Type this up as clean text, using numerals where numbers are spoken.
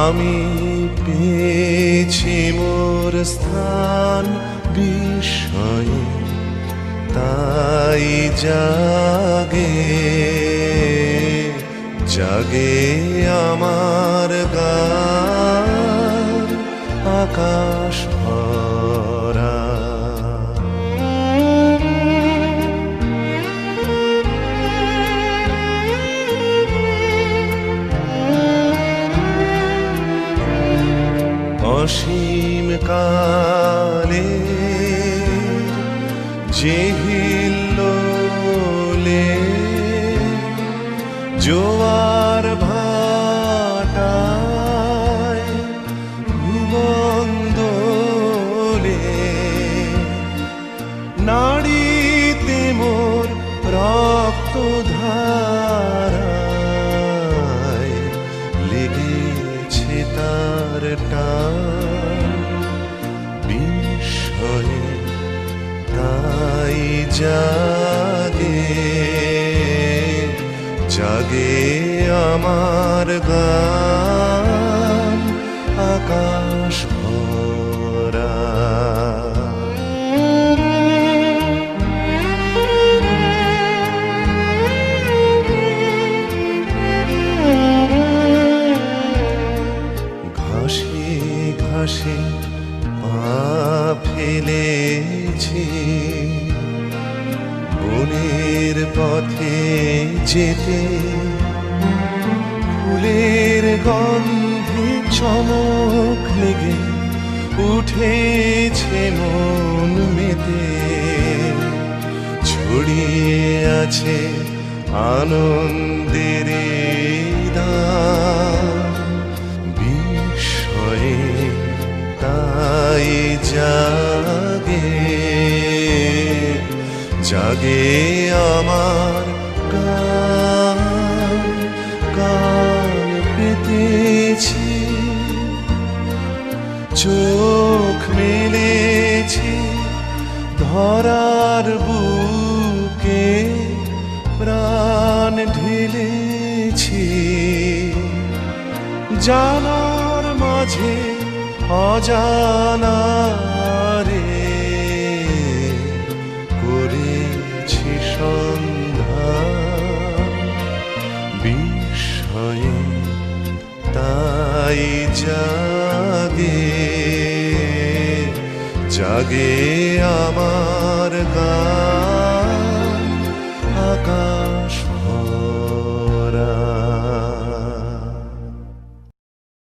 আমি পেয়েছি মোর স্থান বিস্ময়ে, তাই জাগে জাগে আমার গান আকাশ ভরা। অসীম কালে যে হিল্লোলে জোয়ার ভাটায় ভুবন্দোলে, নাড়িতে মোর রক্তধারায় লেগেছে তার টান বিস্ময়ে, তাই জাগে জাগে আমার গান আকাশ ভরা। ঘাসে ঘাসে পা ফেলেছি, বনের পথে যেতে ফুলের গন্ধে চমক লেগে উঠেছে মন মেতে, ছড়িয়ে আছে আনন্দের দান বিস্ময়ে, তাই জাগে জাগে আমার গান গান পেতেছি, চোখ মেলেছি ধরার বুকে, প্রাণ ঢেলেছি জানার মাঝে অজানা রে, করেছি সন্ধান বিস্ময়ে, তাই জাগে জাগে আমার গান